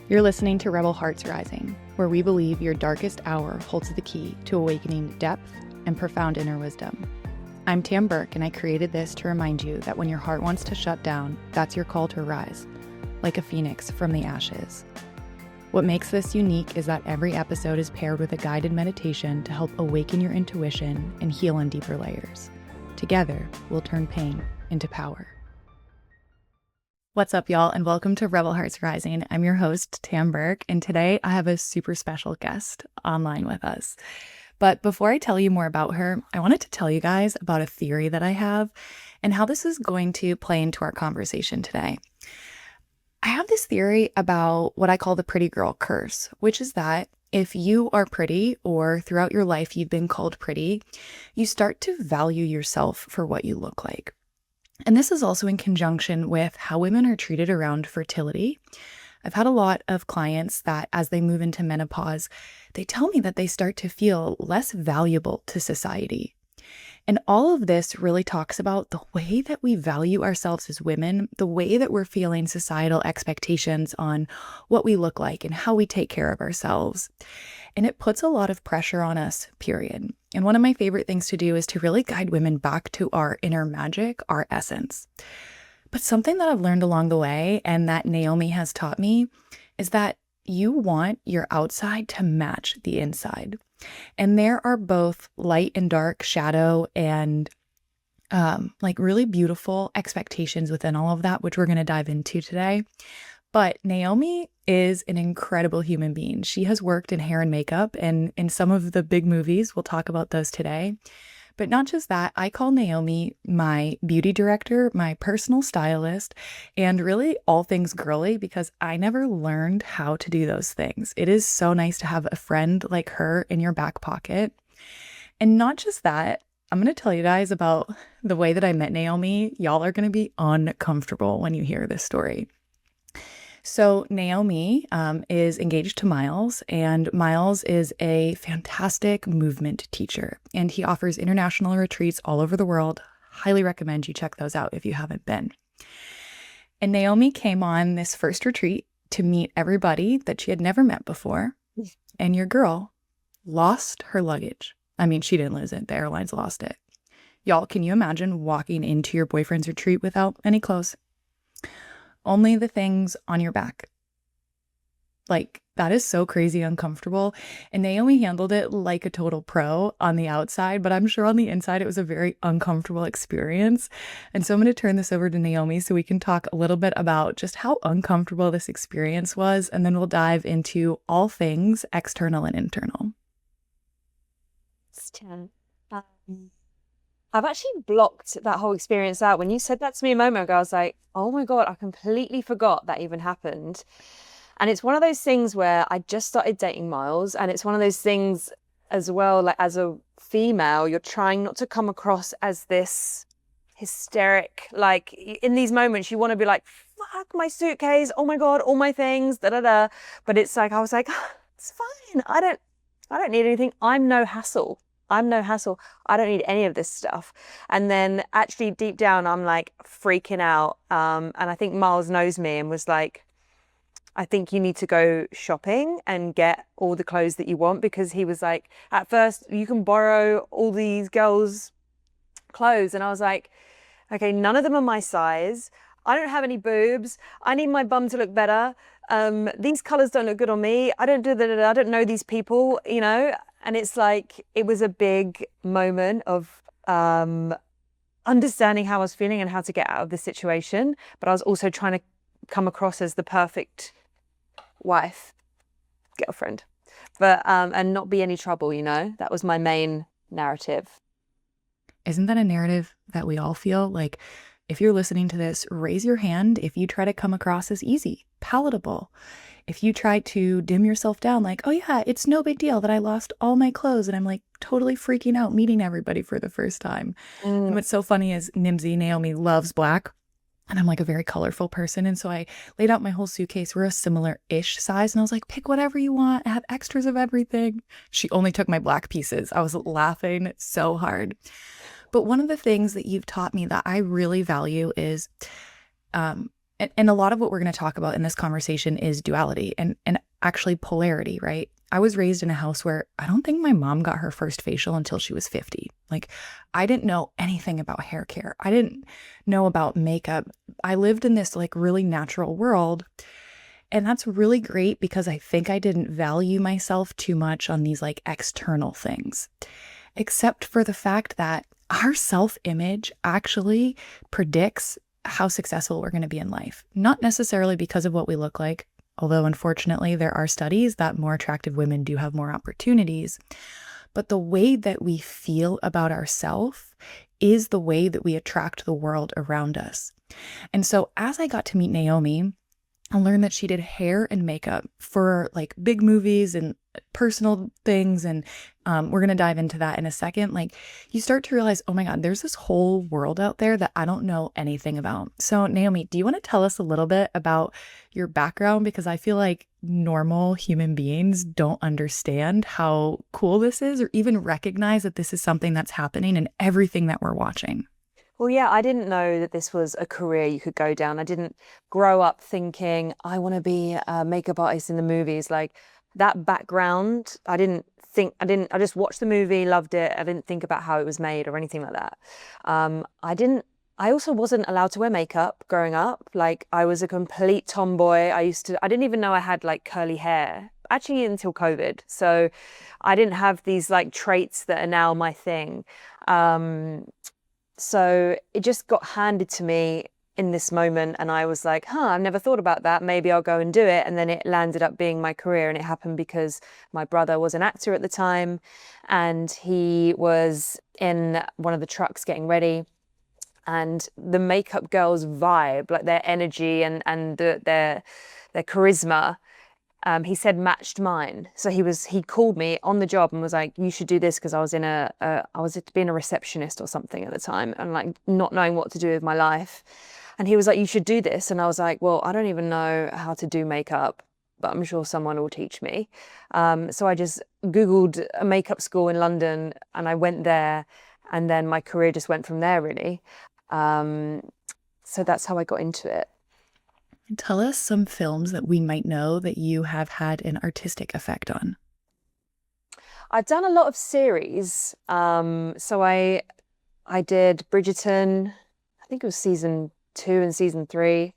You're listening to Rebel Hearts Rising, where we believe your darkest hour holds the key to awakening depth and profound inner wisdom. I'm Tam Burke, and I created this to remind you that when your heart wants to shut down, that's your call to rise, like a phoenix from the ashes. What makes this unique is that every episode is paired with a guided meditation to help awaken your intuition and heal on deeper layers. Together, we'll turn pain into power. What's up, y'all, and welcome to Rebel Hearts Rising. I'm your host, Tam Burke, and today I have a super special guest online with us. But before I tell you more about her, I wanted to tell you guys about a theory that I have and how this is going to play into our conversation today. I have this theory about what I call the pretty girl curse, which is that if you are pretty or throughout your life you've been called pretty, you start to value yourself for what you look like. And this is also in conjunction with how women are treated around fertility. I've had a lot of clients that as they move into menopause, they tell me that they start to feel less valuable to society. And all of this really talks about the way that we value ourselves as women, the way that we're feeling societal expectations on what we look like and how we take care of ourselves. And it puts a lot of pressure on us, period. And one of my favorite things to do is to really guide women back to our inner magic, our essence. But something that I've learned along the way and that Naomi has taught me is that you want your outside to match the inside. And there are both light and dark, shadow and really beautiful expectations within all of that, which we're going to dive into today. But Naomi is an incredible human being. She has worked in hair and makeup and in some of the big movies. We'll talk about those today. But not just that, I call Naomi my beauty director, my personal stylist, and really all things girly because I never learned how to do those things. It is so nice to have a friend like her in your back pocket. And not just that, I'm going to tell you guys about the way that I met Naomi. Y'all are going to be uncomfortable when you hear this story. So Naomi is engaged to Miles, and Miles is a fantastic movement teacher, and he offers international retreats all over the world. Highly recommend you check those out if you haven't been. And Naomi came on this first retreat to meet everybody that she had never met before, and your girl lost her luggage. I mean, she didn't lose it. The airlines lost it. Y'all, can you imagine walking into your boyfriend's retreat without any clothes? Only the things on your back. Like, that is so crazy uncomfortable. And Naomi handled it like a total pro on the outside, but I'm sure on the inside it was a very uncomfortable experience. And so I'm going to turn this over to Naomi so we can talk a little bit about just how uncomfortable this experience was, and then we'll dive into all things external and internal. I've actually blocked that whole experience out. When you said that to me a moment ago, I was like, oh my God, I completely forgot that even happened. And it's one of those things where I just started dating Miles. And it's one of those things as well, like as a female, you're trying not to come across as this hysteric, like in these moments, you want to be like, fuck my suitcase. Oh my God, all my things, da da da. But it's like, I was like, oh, it's fine. I don't need anything. I'm no hassle. I don't need any of this stuff. And then actually deep down, I'm like freaking out. And I think Miles knows me and was like, I think you need to go shopping and get all the clothes that you want, because he was like, at first you can borrow all these girls' clothes. And I was like, okay, none of them are my size. I don't have any boobs. I need my bum to look better. These colors don't look good on me. I don't know these people, you know? And it's like, it was a big moment of understanding how I was feeling and how to get out of the situation. But I was also trying to come across as the perfect wife, girlfriend, but and not be any trouble, you know? That was my main narrative. Isn't that a narrative that we all feel? Like, if you're listening to this, raise your hand if you try to come across as easy, palatable. If you try to dim yourself down like, oh yeah, it's no big deal that I lost all my clothes and I'm like totally freaking out meeting everybody for the first time. And what's so funny is Naomi loves black. And I'm like a very colorful person. And so I laid out my whole suitcase. We're a similar-ish size. And I was like, pick whatever you want. I have extras of everything. She only took my black pieces. I was laughing so hard. But one of the things that you've taught me that I really value is, and And a lot of what we're going to talk about in this conversation is duality and actually polarity, right? I was raised in a house where I don't think my mom got her first facial until she was 50. Like, I didn't know anything about hair care. I didn't know about makeup. I lived in this like really natural world. And that's really great because I think I didn't value myself too much on these like external things, except for the fact that our self image actually predicts how successful we're going to be in life, not necessarily because of what we look like. Although, unfortunately, there are studies that more attractive women do have more opportunities. But the way that we feel about ourselves is the way that we attract the world around us. And so, as I got to meet Naomi, I learned that she did hair and makeup for like big movies and personal things. And we're going to dive into that in a second. Like, you start to realize, oh my God, there's this whole world out there that I don't know anything about. So, Naomi, do you want to tell us a little bit about your background? Because I feel like normal human beings don't understand how cool this is or even recognize that this is something that's happening in everything that we're watching. Well, yeah, I didn't know that this was a career you could go down. I didn't grow up thinking I want to be a makeup artist in the movies. Like that background, I just watched the movie, loved it. I didn't think about how it was made or anything like that. I also wasn't allowed to wear makeup growing up. Like I was a complete tomboy. I didn't even know I had like curly hair actually until COVID. So I didn't have these like traits that are now my thing. So it just got handed to me in this moment. And I was like, I've never thought about that. Maybe I'll go and do it. And then it landed up being my career. And it happened because my brother was an actor at the time and he was in one of the trucks getting ready. And the makeup girls' vibe, like their energy and their charisma, he said matched mine. So he called me on the job and was like, you should do this, because I was being a receptionist or something at the time and like not knowing what to do with my life. And he was like, you should do this. And I was like, well, I don't even know how to do makeup, but I'm sure someone will teach me. So I just Googled a makeup school in London and I went there, and then my career just went from there, really. So that's how I got into it. Tell us some films that we might know that you have had an artistic effect on. I've done a lot of series. So I did Bridgerton. I think it was season 2 and season 3,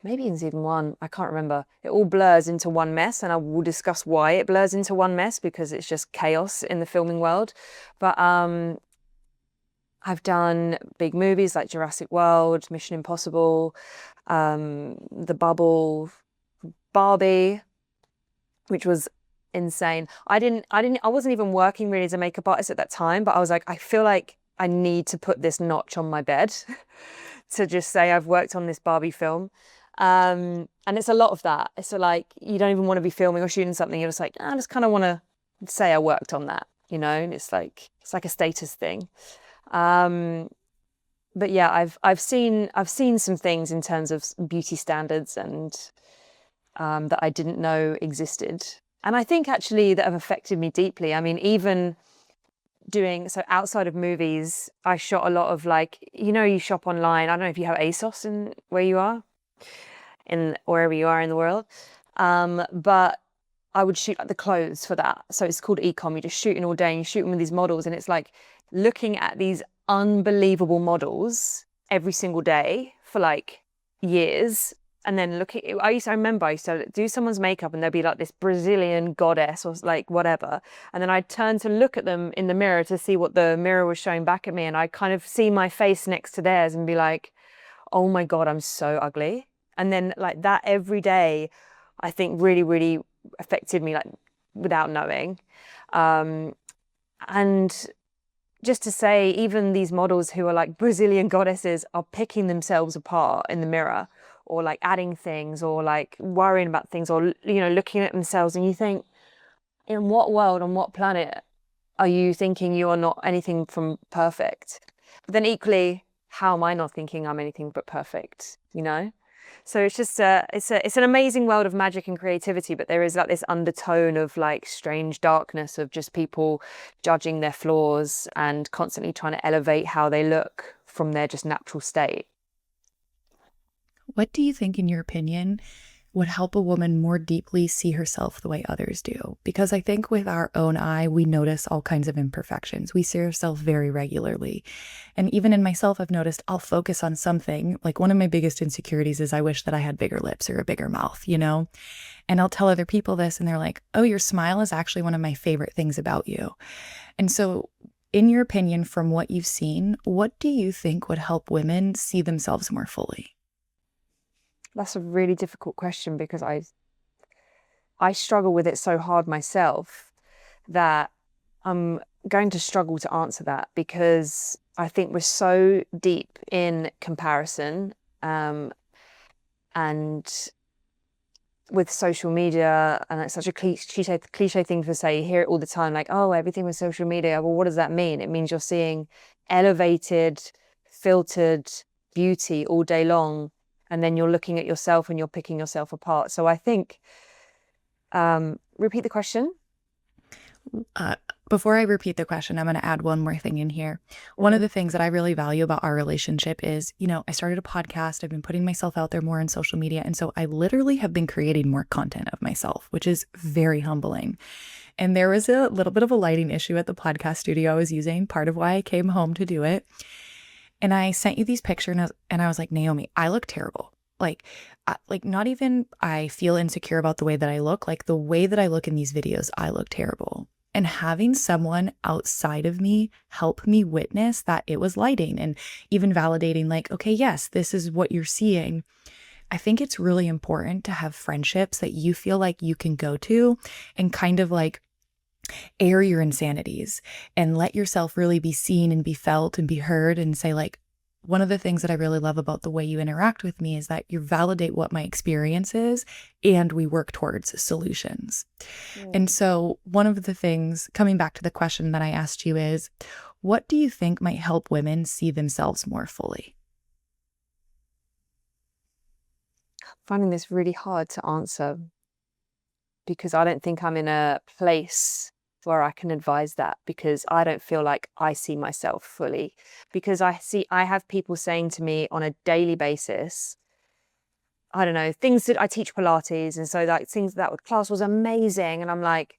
maybe in season 1. I can't remember. It all blurs into one mess, and I will discuss why it blurs into one mess, because it's just chaos in the filming world. But I've done big movies like Jurassic World, Mission Impossible, The Bubble, Barbie, which was insane. I wasn't even working really as a makeup artist at that time, but I was like, I feel like I need to put this notch on my bed to just say I've worked on this Barbie film. And it's a lot of that. It's like, you don't even want to be filming or shooting something. You're just like, I just kind of want to say I worked on that, and it's like a status thing. But yeah, I've seen some things in terms of beauty standards and that I didn't know existed. And I think actually that have affected me deeply. I mean, even outside of movies, I shot a lot of like, you shop online. I don't know if you have ASOS in where you are, in wherever you are in the world. But I would shoot like the clothes for that. So it's called e-com. You're just shooting all day and you're shooting with these models. And it's like looking at these unbelievable models every single day for like years. And then I remember I used to do someone's makeup and there'd be like this Brazilian goddess or like whatever. And then I'd turn to look at them in the mirror to see what the mirror was showing back at me. And I kind of see my face next to theirs and be like, oh my God, I'm so ugly. And then like that every day, I think really, really affected me, like without knowing. And just to say, even these models who are like Brazilian goddesses are picking themselves apart in the mirror, or like adding things, or like worrying about things, or looking at themselves, and you think, in what world, on what planet are you thinking you are not anything from perfect? But then equally, how am I not thinking I'm anything but perfect? So it's just it's an amazing world of magic and creativity, but there is like this undertone of like strange darkness of just people judging their flaws and constantly trying to elevate how they look from their just natural state. What do you think, in your opinion, would help a woman more deeply see herself the way others do? Because I think with our own eye, we notice all kinds of imperfections. We see ourselves very regularly. And even in myself, I've noticed I'll focus on something. Like one of my biggest insecurities is I wish that I had bigger lips or a bigger mouth, you know? And I'll tell other people this and they're like, oh, your smile is actually one of my favorite things about you. And so, in your opinion, from what you've seen, what do you think would help women see themselves more fully? That's a really difficult question because I struggle with it so hard myself that I'm going to struggle to answer that because I think we're so deep in comparison, and with social media, and it's such a cliche thing to say. You hear it all the time, like, oh, everything with social media. Well, what does that mean? It means you're seeing elevated, filtered beauty all day long, and then you're looking at yourself and you're picking yourself apart. So I think, repeat the question. Uh, Before I repeat the question, I'm going to add one more thing in here. One of Mhm. the things that I really value about our relationship is, I started a podcast. I've been putting myself out there more on social media. And so I literally have been creating more content of myself, which is very humbling. And there was a little bit of a lighting issue at the podcast studio I was using, part of why I came home to do it. And I sent you these pictures and I was like, Naomi, I look terrible. Like not even I feel insecure about the way that I look, like the way that I look in these videos, I look terrible. And having someone outside of me help me witness that it was lighting and even validating, like, okay, yes, this is what you're seeing. I think it's really important to have friendships that you feel like you can go to and kind of like air your insanities and let yourself really be seen and be felt and be heard and say, like, one of the things that I really love about the way you interact with me is that you validate what my experience is and we work towards solutions. And Mm. so, one of the things, coming back to the question that I asked you, is what do you think might help women see themselves more fully? Finding this really hard to answer because I don't think I'm in a place where I can advise that because I don't feel like I see myself fully. Because I have people saying to me on a daily basis, I don't know, things that I teach Pilates. And so like things that class was amazing. And I'm like,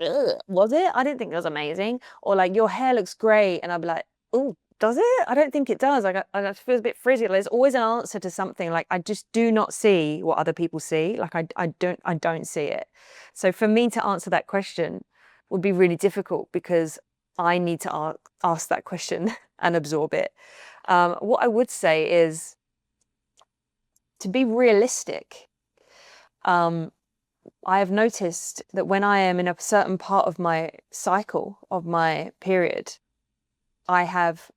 "Ugh, was it? I didn't think it was amazing." Or like, your hair looks great. And I'd be like, oh, does it? I don't think it does. I feel a bit frizzy. There's always an answer to something. Like I just do not see what other people see. Like I don't see it. So for me to answer that question would be really difficult because I need to ask that question and absorb it. What I would say is to be realistic. Um, I have noticed that when I am in a certain part of my cycle of my period, I have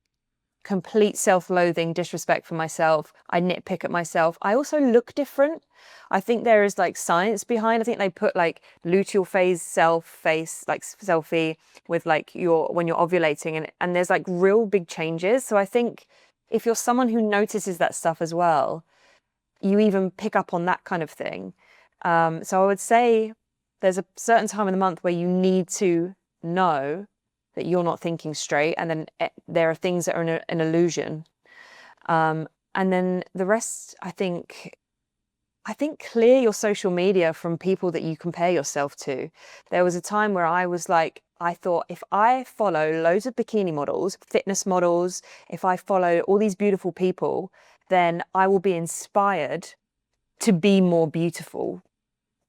complete self-loathing, disrespect for myself. I nitpick at myself. I also look different. I think there is like science behind. I think they put like luteal phase face like selfie with like your when you're ovulating and there's like real big changes. So I think if you're someone who notices that stuff as well, you even pick up on that kind of thing. So I would say there's a certain time in the month where you need to know that you're not thinking straight, and then there are things that are an illusion. And then the rest, I think clear your social media from people that you compare yourself to. There was a time where I was like, I thought if I follow loads of bikini models, fitness models, if I follow all these beautiful people, then I will be inspired to be more beautiful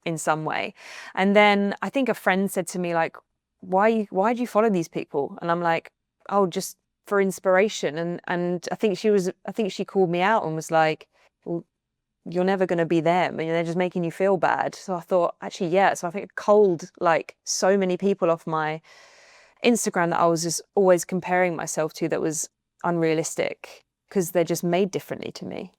in some way. And then I think a friend said to me, like, why do you follow these people? And I'm like, oh, just for inspiration. And I think she called me out and was like, well, you're never going to be them and they're just making you feel bad. So I thought, actually, yeah. So I think I culled like so many people off my Instagram that I was just always comparing myself to that was unrealistic because they're just made differently to me.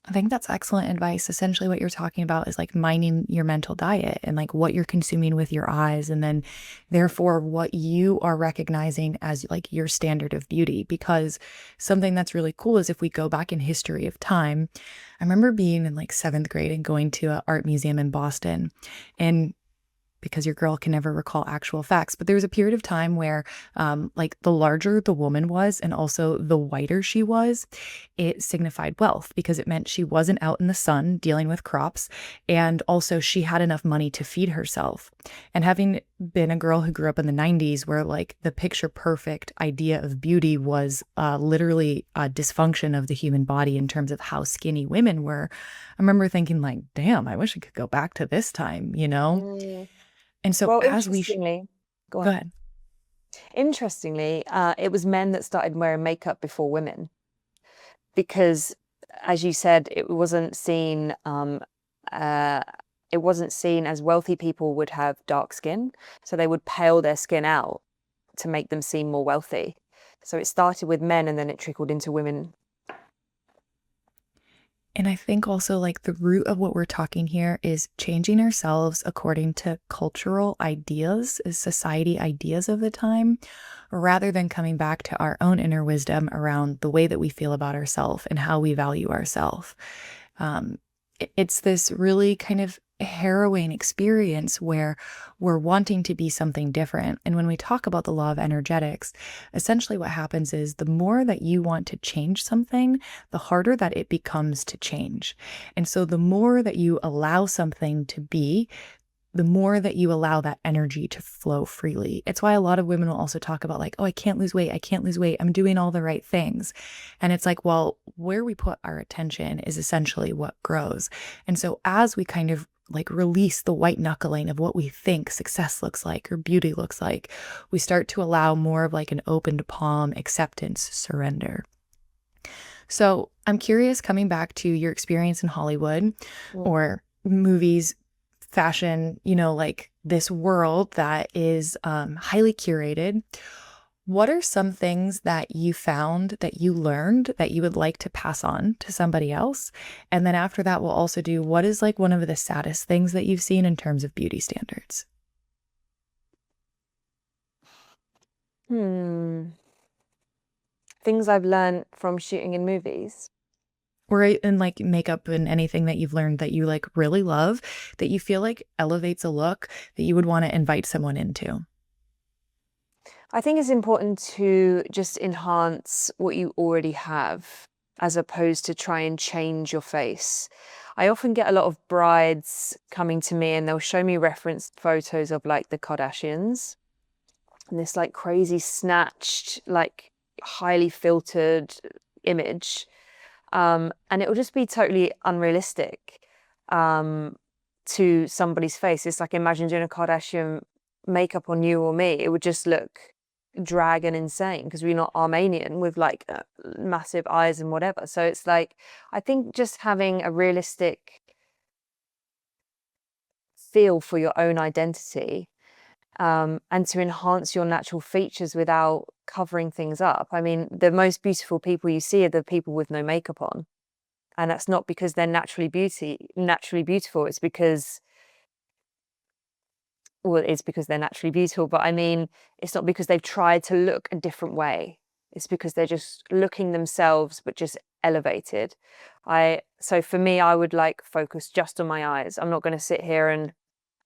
I think that's excellent advice. Essentially, what you're talking about is like mining your mental diet and like what you're consuming with your eyes, and then therefore what you are recognizing as like your standard of beauty. Because something that's really cool is if we go back in history of time, I remember being in like seventh grade and going to an art museum in Boston, and because your girl can never recall actual facts, but there was a period of time where like the larger the woman was and also the whiter she was, it signified wealth because it meant she wasn't out in the sun dealing with crops, and also she had enough money to feed herself. And having been a girl who grew up in the 90s where like the picture perfect idea of beauty was literally a dysfunction of the human body in terms of how skinny women were, I remember thinking like, damn, I wish I could go back to this time, you know? Mm. And so Well, as interestingly, go go on. ahead. Interestingly, it was men that started wearing makeup before women because, as you said, uh, it wasn't seen as wealthy people would have dark skin, so they would pale their skin out to make them seem more wealthy. So it started with men and then it trickled into women. And I think also like the root of what we're talking here is changing ourselves according to cultural ideas, society ideas of the time, rather than coming back to our own inner wisdom around the way that we feel about ourselves and how we value ourselves. It's this really kind of harrowing experience where we're wanting to be something different. And when we talk about the law of energetics, essentially what happens is the more that you want to change something, the harder that it becomes to change. And so the more that you allow something to be, the more that you allow that energy to flow freely. It's why a lot of women will also talk about like, oh, I can't lose weight. I can't lose weight. I'm doing all the right things. And it's like, well, where we put our attention is essentially what grows. And so as we kind of like release the white knuckling of what we think success looks like or beauty looks like, we start to allow more of like an opened palm, acceptance, surrender. So I'm curious, coming back to your experience in Hollywood Mm. or movies, fashion, like this world that is highly curated. What are some things that you found that you learned that you would like to pass on to somebody else? And then after that, we'll also do what is like one of the saddest things that you've seen in terms of beauty standards? Hmm. Things I've learned from shooting in movies. Or in like makeup and anything that you've learned that you like really love, that you feel like elevates a look that you would want to invite someone into. I think it's important to just enhance what you already have as opposed to try and change your face. I often get a lot of brides coming to me and they'll show me reference photos of like the Kardashians and this like crazy snatched, like highly filtered image. And it will just be totally unrealistic to somebody's face. It's like imagine doing a Kardashian makeup on you or me. It would just look drag and insane because we're not Armenian with like massive eyes and whatever. So it's like, I think just having a realistic feel for your own identity and to enhance your natural features without covering things up. I mean, the most beautiful people you see are the people with no makeup on. And that's not because they're naturally beautiful. It's because, well, it's because they're naturally beautiful. But I mean, it's not because they've tried to look a different way. It's because they're just looking themselves, but just elevated. So for me, I would like focus just on my eyes. I'm not going to sit here and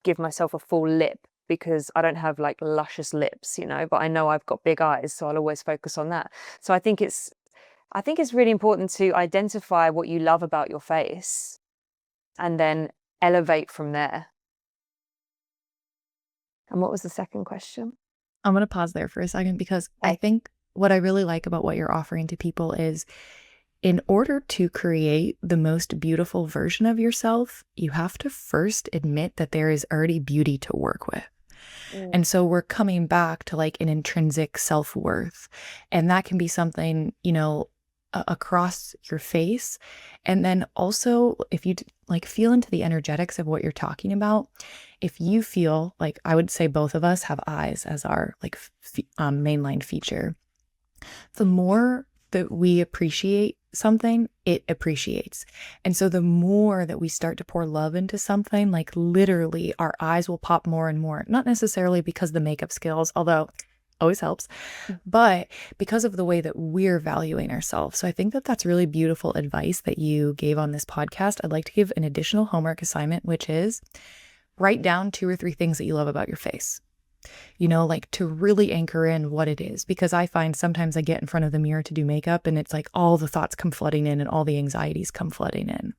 give myself a full lip because I don't have like luscious lips, but I know I've got big eyes, so I'll always focus on that. So I think it's really important to identify what you love about your face and then elevate from there. And what was the second question? I'm going to pause there for a second because I Okay. think what I really like about what you're offering to people is in order to create the most beautiful version of yourself, you have to first admit that there is already beauty to work with. Mm. And so we're coming back to like an intrinsic self-worth. And that can be something, across your face. And then also, if you like feel into the energetics of what you're talking about, if you feel like I would say both of us have eyes as our like mainline feature, the more that we appreciate something, it appreciates. And so the more that we start to pour love into something, like literally our eyes will pop more and more, not necessarily because the makeup skills, although always helps, but because of the way that we're valuing ourselves. So I think that that's really beautiful advice that you gave on this podcast. I'd like to give an additional homework assignment, which is write down 2 or 3 things that you love about your face, like to really anchor in what it is. Because I find sometimes I get in front of the mirror to do makeup and it's like all the thoughts come flooding in and all the anxieties come flooding in.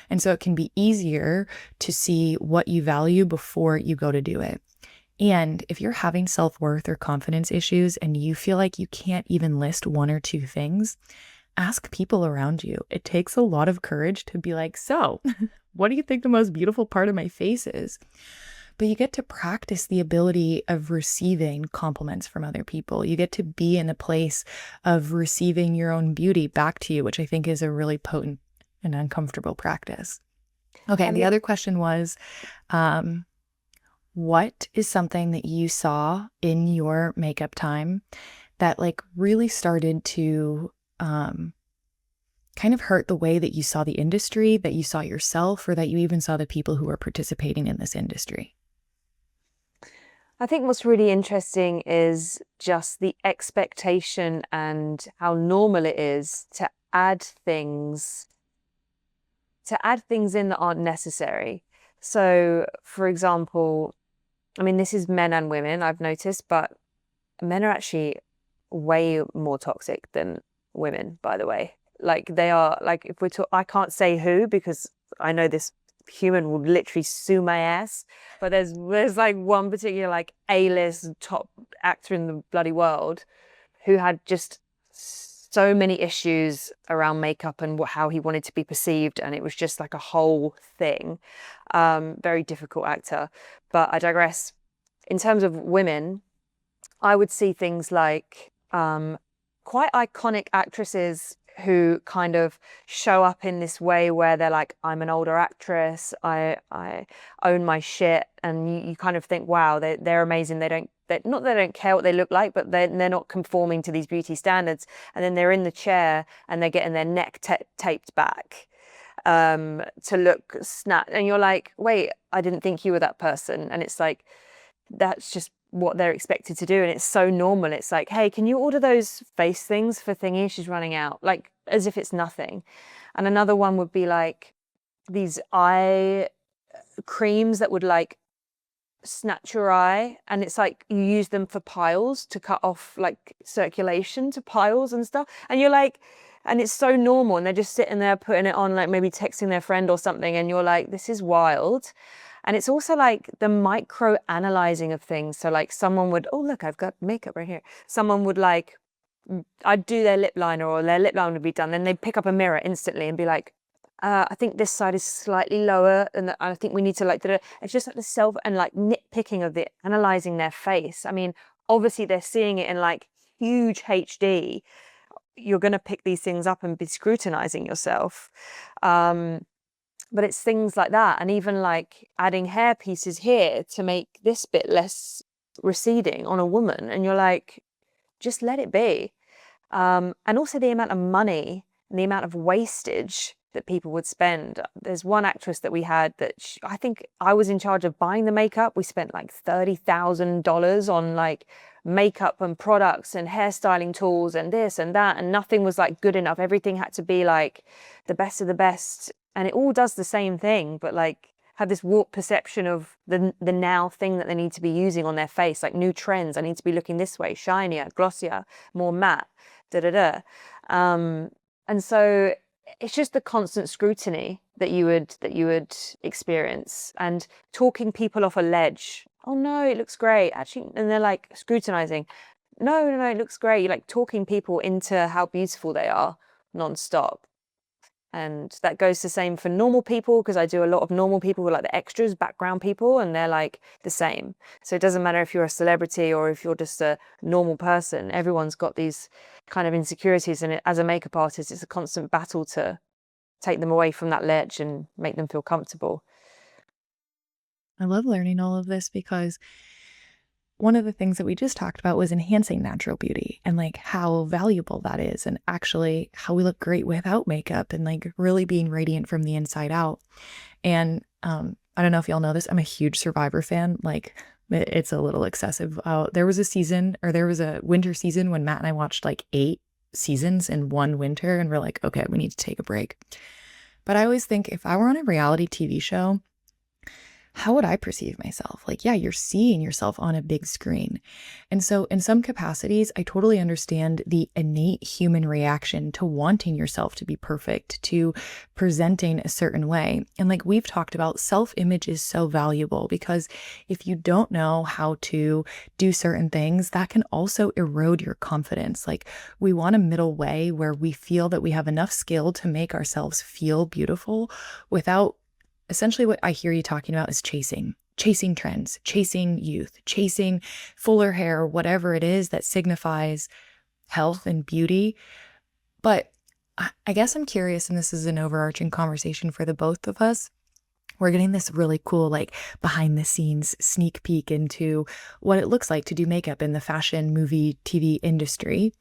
And so it can be easier to see what you value before you go to do it. And if you're having self-worth or confidence issues and you feel like you can't even list 1 or 2 things, ask people around you. It takes a lot of courage to be like, so what do you think the most beautiful part of my face is? But you get to practice the ability of receiving compliments from other people. You get to be in a place of receiving your own beauty back to you, which I think is a really potent and uncomfortable practice. Okay, the other question was, what is something that you saw in your makeup time that really started to kind of hurt the way that you saw the industry, that you saw yourself, or that you even saw the people who were participating in this industry? I think what's really interesting is just the expectation and how normal it is to add things in that aren't necessary. So, for example, I mean, this is men and women, I've noticed, but men are actually way more toxic than women, by the way. Like they are, like if we're I can't say who because I know this human will literally sue my ass. But there's like one particular like A-list top actor in the bloody world who had just so many issues around makeup and how he wanted to be perceived, and it was just like a whole thing. Very difficult actor, but I digress. In terms of women, I would see things like quite iconic actresses who kind of show up in this way where they're like, I'm an older actress, I own my shit, and you kind of think, wow, they're amazing. They don't care what they look like, but they're not conforming to these beauty standards. And then they're in the chair and they're getting their neck taped back to look snap, and you're like, wait, I didn't think you were that person. And it's like, that's just what they're expected to do, and it's so normal. It's like, hey, can you order those face things for thingy, she's running out, like as if it's nothing. And another one would be like these eye creams that would like snatch your eye, and it's like you use them for piles to cut off like circulation to piles and stuff, and you're like, and it's so normal, and they're just sitting there putting it on, like maybe texting their friend or something, and you're like, this is wild. And it's also like the micro analyzing of things. So like someone would, oh, look, I've got makeup right here. Someone would like, I'd do their lip liner, or their lip liner would be done. Then they'd pick up a mirror instantly and be like, I think this side is slightly lower, and I think we need to like, da-da. It's just like the self and like nitpicking of the analyzing their face. I mean, obviously they're seeing it in like huge HD. You're going to pick these things up and be scrutinizing yourself. But it's things like that. And even like adding hair pieces here to make this bit less receding on a woman. And you're like, just let it be. And also the amount of money and the amount of wastage that people would spend. There's one actress that we had that I think I was in charge of buying the makeup. We spent like $30,000 on like makeup and products and hairstyling tools and this and that. And nothing was like good enough. Everything had to be like the best of the best. And it all does the same thing, but like have this warped perception of the now thing that they need to be using on their face, like new trends. I need to be looking this way, shinier, glossier, more matte, da da da. And so it's just the constant scrutiny that you would experience, and talking people off a ledge. Oh no, it looks great, actually, and they're like scrutinizing. No, it looks great. You're like talking people into how beautiful they are non-stop. And that goes the same for normal people, because I do a lot of normal people who are like the extras, background people, and they're like the same. So it doesn't matter if you're a celebrity or if you're just a normal person. Everyone's got these kind of insecurities, and as a makeup artist, it's a constant battle to take them away from that ledge and make them feel comfortable. I love learning all of this because one of the things that we just talked about was enhancing natural beauty and like how valuable that is, and actually how we look great without makeup and like really being radiant from the inside out. And I don't know if y'all know this, I'm a huge Survivor fan. Like it's a little excessive. There was a winter season when Matt and I watched like 8 seasons in one winter, and we're like, okay, we need to take a break. But I always think if I were on a reality TV show, how would I perceive myself? Like, yeah, you're seeing yourself on a big screen. And so, in some capacities, I totally understand the innate human reaction to wanting yourself to be perfect, to presenting a certain way. And like we've talked about, self image is so valuable because if you don't know how to do certain things, that can also erode your confidence. Like, we want a middle way where we feel that we have enough skill to make ourselves feel beautiful without essentially what I hear you talking about is chasing trends, chasing youth, chasing fuller hair, whatever it is that signifies health and beauty. But I guess I'm curious, and this is an overarching conversation for the both of us. We're getting this really cool, like behind the scenes sneak peek into what it looks like to do makeup in the fashion, movie, TV industry.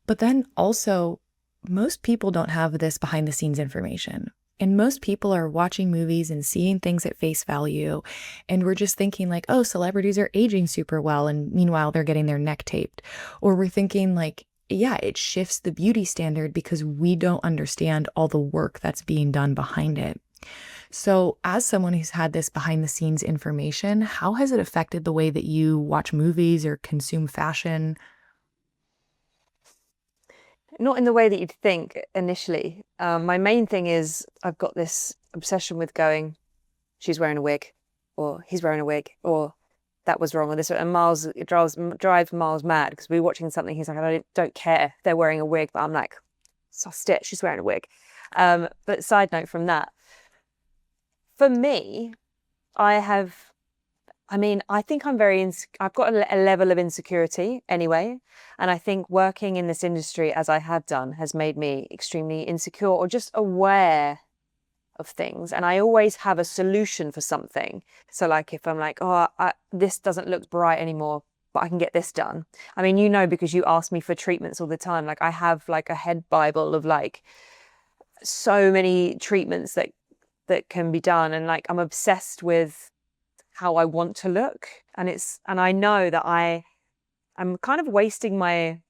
But then also, most people don't have this behind the scenes information. And most people are watching movies and seeing things at face value. And we're just thinking, like, oh, celebrities are aging super well. And meanwhile, they're getting their neck taped. Or we're thinking, like, yeah, it shifts the beauty standard because we don't understand all the work that's being done behind it. So, as someone who's had this behind the scenes information, how has it affected the way that you watch movies or consume fashion? Not in the way that you'd think initially. My main thing is I've got this obsession with going, she's wearing a wig, or he's wearing a wig, or that was wrong, or this. And Miles, it drives Miles mad because we're watching something. He's like, I don't care if they're wearing a wig, but I'm like, sussed it, she's wearing a wig. But side note from that, for me, I think I'm I've got a level of insecurity anyway. And I think working in this industry as I have done has made me extremely insecure or just aware of things. And I always have a solution for something. So like if I'm like, oh, this doesn't look bright anymore, but I can get this done. I mean, because you ask me for treatments all the time, like I have like a head Bible of like so many treatments that can be done. And like, I'm obsessed with how I want to look. And I know that I'm kind of wasting my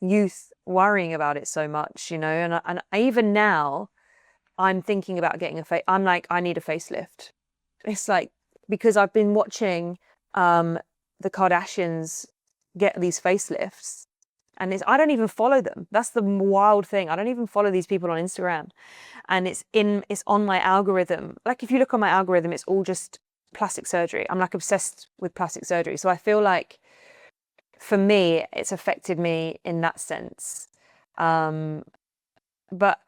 youth worrying about it so much, and even now I'm thinking about getting I'm like, I need a facelift. It's like, because I've been watching the Kardashians get these facelifts, and I don't even follow them. That's the wild thing. I don't even follow these people on Instagram, and it's on my algorithm. Like if you look on my algorithm, it's all just plastic surgery. I'm like obsessed with plastic surgery. So I feel like for me, it's affected me in that sense. But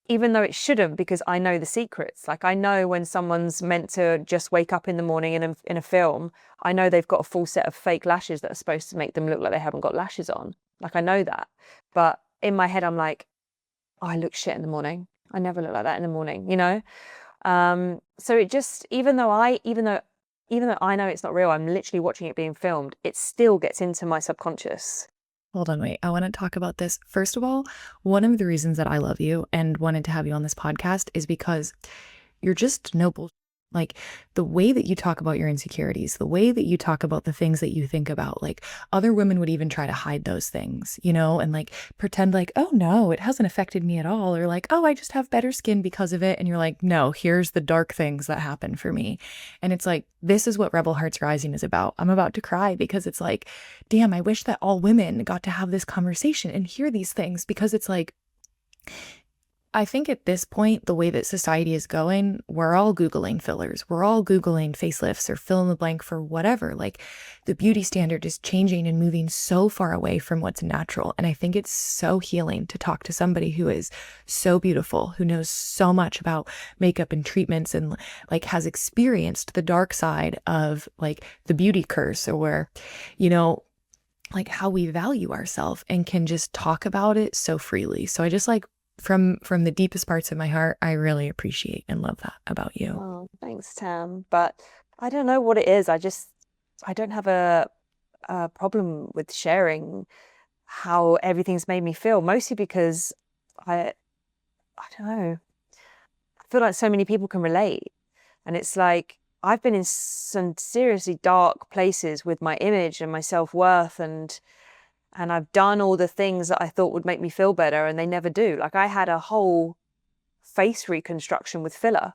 even though it shouldn't, because I know the secrets, like I know when someone's meant to just wake up in the morning in a film, I know they've got a full set of fake lashes that are supposed to make them look like they haven't got lashes on. Like I know that. But in my head, I'm like, oh, I look shit in the morning. I never look like that in the morning, So it just, even though I know it's not real, I'm literally watching it being filmed, it still gets into my subconscious. Hold on, wait. I want to talk about this. First of all, one of the reasons that I love you and wanted to have you on this podcast is because you're just noble. Like the way that you talk about your insecurities, the way that you talk about the things that you think about, like other women would even try to hide those things, and like pretend like, oh no, it hasn't affected me at all. Or like, oh, I just have better skin because of it. And you're like, no, here's the dark things that happen for me. And it's like, this is what Rebel Hearts Rising is about. I'm about to cry because it's like, damn, I wish that all women got to have this conversation and hear these things because it's like, I think at this point, the way that society is going, we're all Googling fillers. We're all Googling facelifts or fill in the blank for whatever. Like the beauty standard is changing and moving so far away from what's natural. And I think it's so healing to talk to somebody who is so beautiful, who knows so much about makeup and treatments and like has experienced the dark side of like the beauty curse or where, like how we value ourselves and can just talk about it so freely. So I just like from the deepest parts of my heart, I really appreciate and love that about you. Oh, thanks, Tam. But I don't know what it is. I don't have a problem with sharing how everything's made me feel, mostly because I don't know. I feel like so many people can relate. And it's like I've been in some seriously dark places with my image and my self-worth, and I've done all the things that I thought would make me feel better, and they never do. Like I had a whole face reconstruction with filler.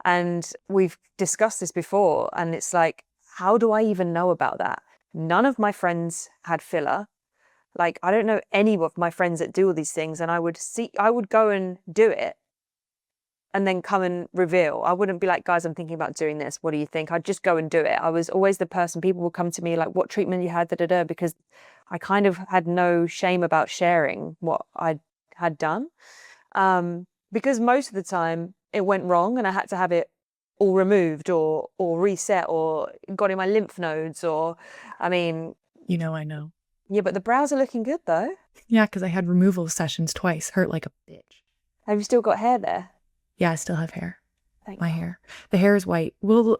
And we've discussed this before, and it's like, how do I even know about that? None of my friends had filler. Like, I don't know any of my friends that do all these things, and I would go and do it and then come and reveal. I wouldn't be like, guys, I'm thinking about doing this. What do you think? I'd just go and do it. I was always the person, people would come to me like, what treatment you had, because I kind of had no shame about sharing what I had done. Because most of the time it went wrong and I had to have it all removed or reset or got in my lymph nodes I mean. I know. Yeah, but the brows are looking good though. Yeah, because I had removal sessions twice. Hurt like a bitch. Have you still got hair there? Yeah, I still have hair. Thank My God. hair. The hair is white. Well,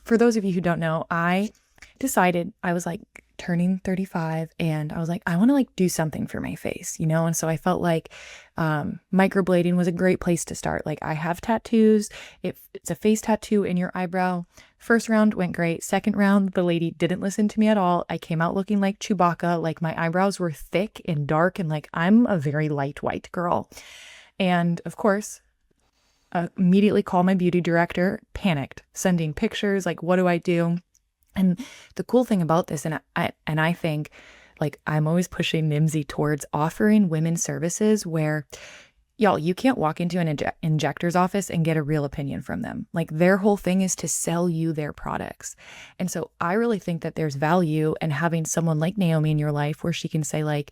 for those of you who don't know, I decided I was like turning 35 and I was like, I want to like do something for my face, And so I felt like microblading was a great place to start. Like I have tattoos. It's a face tattoo in your eyebrow. First round went great. Second round, the lady didn't listen to me at all. I came out looking like Chewbacca. Like my eyebrows were thick and dark and like I'm a very light white girl. And of course, immediately call my beauty director, panicked, sending pictures, like, what do I do? And the cool thing about this, and I think, like, I'm always pushing Nimsy towards offering women services where, y'all, you can't walk into an injector's office and get a real opinion from them. Like, their whole thing is to sell you their products. And so I really think that there's value in having someone like Naomi in your life where she can say, like,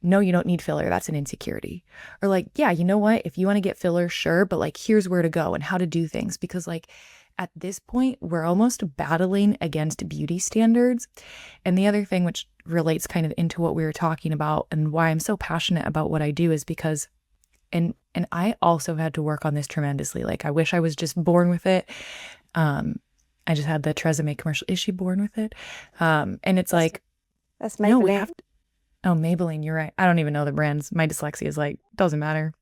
no, you don't need filler. That's an insecurity. Or like, yeah, you know what? If you want to get filler, sure. But like, here's where to go and how to do things. Because like at this point, we're almost battling against beauty standards. And the other thing, which relates kind of into what we were talking about and why I'm so passionate about what I do is because, and I also had to work on this tremendously. Like, I wish I was just born with it. I just had the Tresemme commercial. Is she born with it? And it's like, that's no, we Maybelline. have to. Oh, Maybelline, you're right. I don't even know the brands. My dyslexia is like, doesn't matter.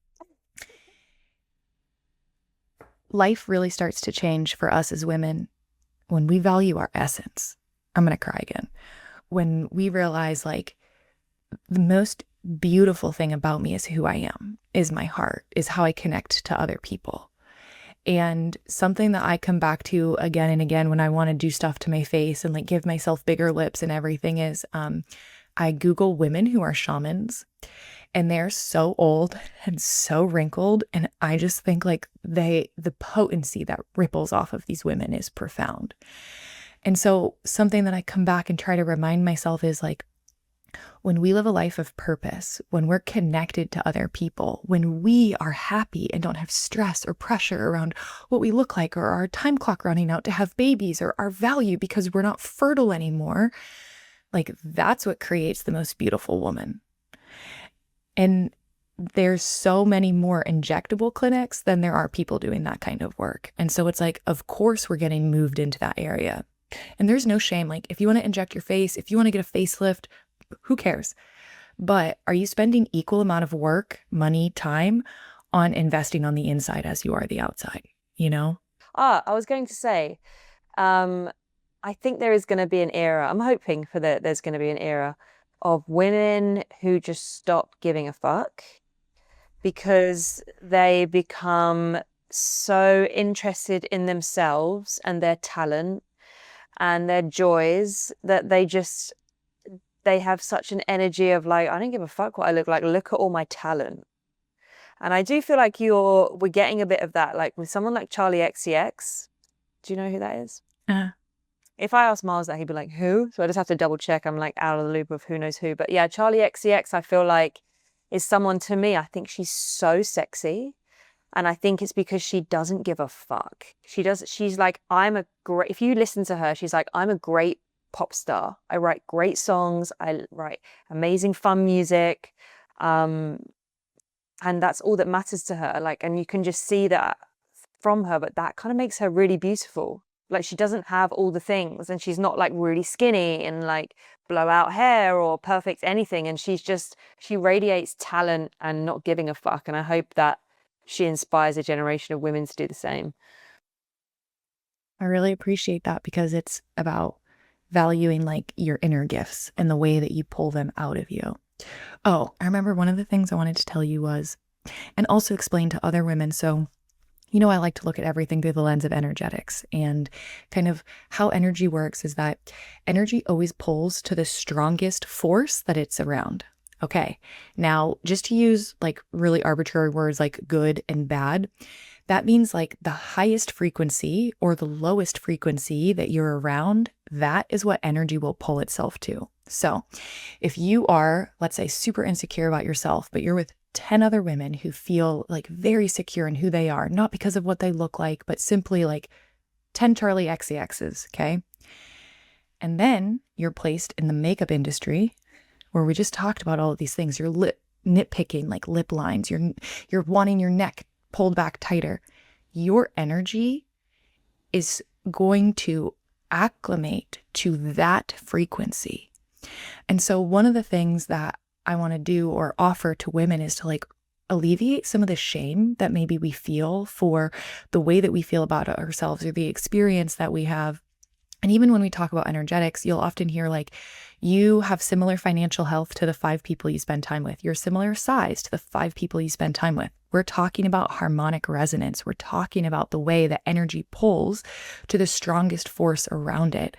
Life really starts to change for us as women when we value our essence. I'm going to cry again. When we realize like the most beautiful thing about me is who I am, is my heart, is how I connect to other people. And something that I come back to again and again when I want to do stuff to my face and like give myself bigger lips and everything is, I Google women who are shamans and they're so old and so wrinkled. And I just think like the potency that ripples off of these women is profound. And so something that I come back and try to remind myself is like, when we live a life of purpose, when we're connected to other people, when we are happy and don't have stress or pressure around what we look like or our time clock running out to have babies or our value because we're not fertile anymore, like that's what creates the most beautiful woman. And there's so many more injectable clinics than there are people doing that kind of work. And so it's like, of course, we're getting moved into that area. And there's no shame. Like if you want to inject your face, if you want to get a facelift, who cares? But are you spending equal amount of work, money, time on investing on the inside as you are the outside, I was going to say, I think there is going to be an era, I'm hoping there's going to be an era of women who just stop giving a fuck because they become so interested in themselves and their talent and their joys that they have such an energy of like, I don't give a fuck what I look like. Look at all my talent. And I do feel like we're getting a bit of that, like with someone like Charlie XCX. Do you know who that is? If I ask Miles that, he'd be like, who? So I just have to double check. I'm like out of the loop of who knows who. But yeah, Charlie XCX, I feel like is someone to me. I think she's so sexy. And I think it's because she doesn't give a fuck. She's like, if you listen to her, she's like, I'm a great pop star. I write great songs. I write amazing fun music. And that's all that matters to her. Like, and you can just see that from her, but that kind of makes her really beautiful. Like she doesn't have all the things and she's not like really skinny and like blowout hair or perfect anything. And she radiates talent and not giving a fuck. And I hope that she inspires a generation of women to do the same. I really appreciate that because it's about valuing like your inner gifts and the way that you pull them out of you. Oh, I remember one of the things I wanted to tell you was, and also explain to other women. So I like to look at everything through the lens of energetics, and kind of how energy works is that energy always pulls to the strongest force that it's around. Okay. Now, just to use like really arbitrary words like good and bad, that means like the highest frequency or the lowest frequency that you're around, that is what energy will pull itself to. So if you are, let's say, super insecure about yourself, but you're with 10 other women who feel like very secure in who they are, not because of what they look like, but simply like 10 Charlie XCXs, okay? And then you're placed in the makeup industry where we just talked about all of these things. You're nitpicking like lip lines. You're wanting your neck pulled back tighter. Your energy is going to acclimate to that frequency. And so one of the things that I want to do or offer to women is to like alleviate some of the shame that maybe we feel for the way that we feel about ourselves or the experience that we have. And even when we talk about energetics, you'll often hear like, you have similar financial health to the 5 people you spend time with. You're similar size to the 5 people you spend time with. We're talking about harmonic resonance. We're talking about the way that energy pulls to the strongest force around it.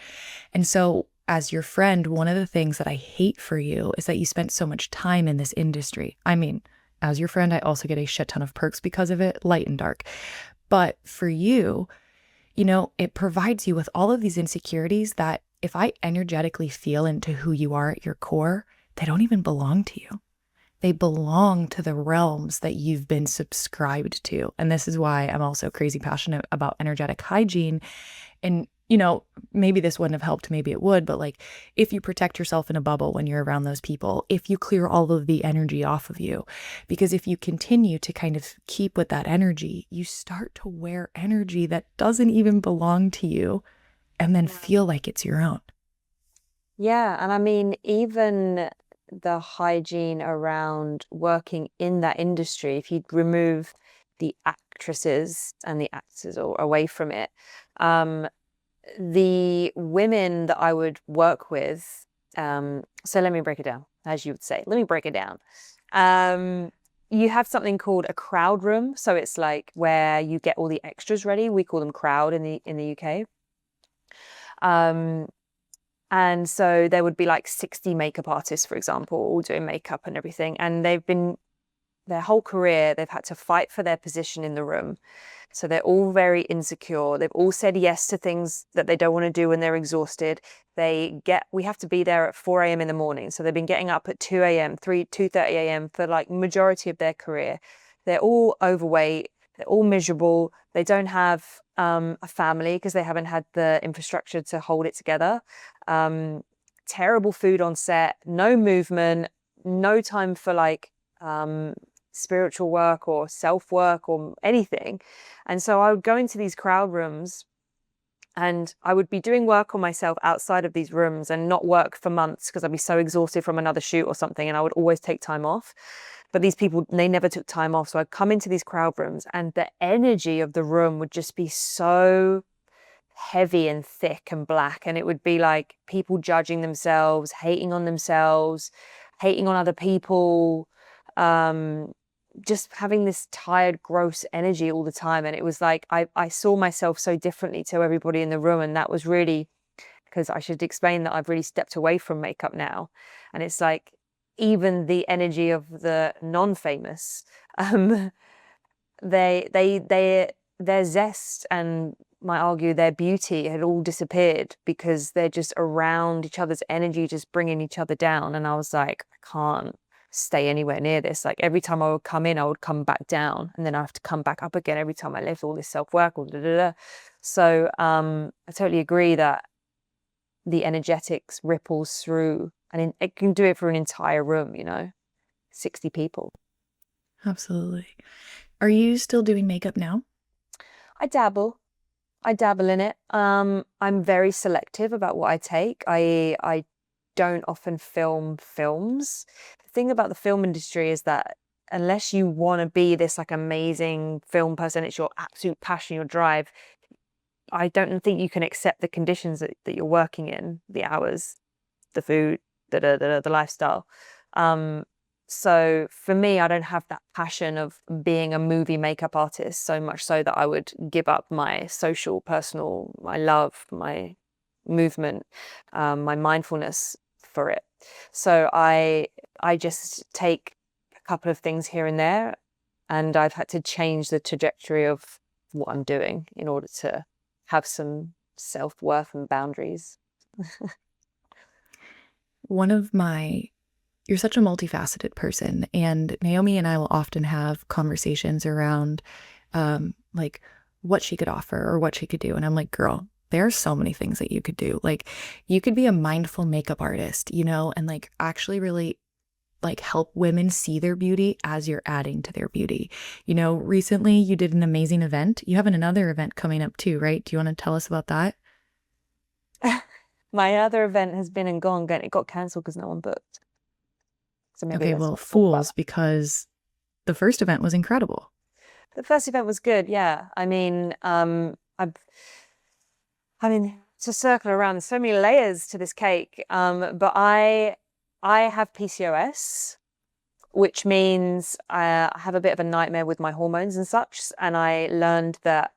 And so as your friend, one of the things that I hate for you is that you spent so much time in this industry. I mean, as your friend, I also get a shit ton of perks because of it, light and dark. But for you, it provides you with all of these insecurities that if I energetically feel into who you are at your core, they don't even belong to you. They belong to the realms that you've been subscribed to. And this is why I'm also crazy passionate about energetic hygiene. And, maybe this wouldn't have helped, maybe it would, but like if you protect yourself in a bubble when you're around those people, if you clear all of the energy off of you, because if you continue to kind of keep with that energy, you start to wear energy that doesn't even belong to you and then feel like it's your own. Yeah. And I mean, even the hygiene around working in that industry, if you'd remove the actresses and the actors away from it, the women that I would work with, so let me break it down, as you would say. Let me break it down. You have something called a crowd room. So it's like where you get all the extras ready. We call them crowd in the UK. And so there would be like 60 makeup artists, for example, all doing makeup and everything. And their whole career, they've had to fight for their position in the room. So they're all very insecure. They've all said yes to things that they don't want to do when they're exhausted. We have to be there at 4 a.m. in the morning. So they've been getting up at 2 a.m., 2:30 a.m. for like majority of their career. They're all overweight. They're all miserable. They don't have a family because they haven't had the infrastructure to hold it together. Terrible food on set, no movement, no time for like spiritual work or self-work or anything. And so I would go into these crowd rooms and I would be doing work on myself outside of these rooms and not work for months because I'd be so exhausted from another shoot or something, and I would always take time off. But these people, they never took time off. So I'd come into these crowd rooms and the energy of the room would just be so heavy and thick and black. And it would be like people judging themselves, hating on themselves, hating on other people, just having this tired, gross energy all the time. And it was like, I saw myself so differently to everybody in the room. And that was really, because I should explain that I've really stepped away from makeup now. And it's like, even the energy of the non-famous, their zest and might argue their beauty had all disappeared because they're just around each other's energy, just bringing each other down. And I was like, I can't stay anywhere near this. Like every time I would come in, I would come back down, and then I have to come back up again every time I left all this self-work. So I totally agree that the energetics ripples through, and it can do it for an entire room, 60 people. Absolutely. Are you still doing makeup now? I dabble. I dabble in it. I'm very selective about what I take. I don't often film films. The thing about the film industry is that unless you want to be this like amazing film person, it's your absolute passion, your drive, I don't think you can accept the conditions that you're working in, the hours, the food, the lifestyle. So for me, I don't have that passion of being a movie makeup artist so much so that I would give up my social, personal, my love, my movement, my mindfulness for it. So I just take a couple of things here and there, and I've had to change the trajectory of what I'm doing in order to have some self-worth and boundaries. One of my You're such a multifaceted person, and Naomi and I will often have conversations around like what she could offer or what she could do. And I'm like, girl, there are so many things that you could do. Like you could be a mindful makeup artist, and like actually really like help women see their beauty as you're adding to their beauty. Recently you did an amazing event. You have another event coming up too, right? Do you want to tell us about that? My other event has been and gone, and it got cancelled because no one booked. So maybe Okay, let's well, not talk about fools, because the first event was incredible. that. The first event was good, yeah. I mean, to circle around, there's so many layers to this cake. But I have PCOS, which means I have a bit of a nightmare with my hormones and such. And I learned that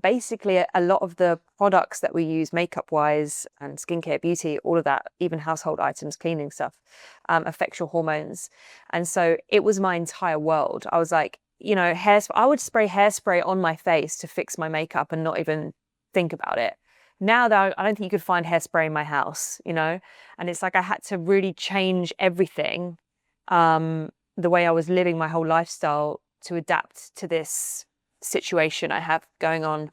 basically a lot of the products that we use makeup wise and skincare, beauty, all of that, even household items, cleaning stuff, affects your hormones. And so it was my entire world. I was like, I would spray hairspray on my face to fix my makeup and not even think about it. Now though, I don't think you could find hairspray in my house, and it's like I had to really change everything, the way I was living my whole lifestyle to adapt to this situation I have going on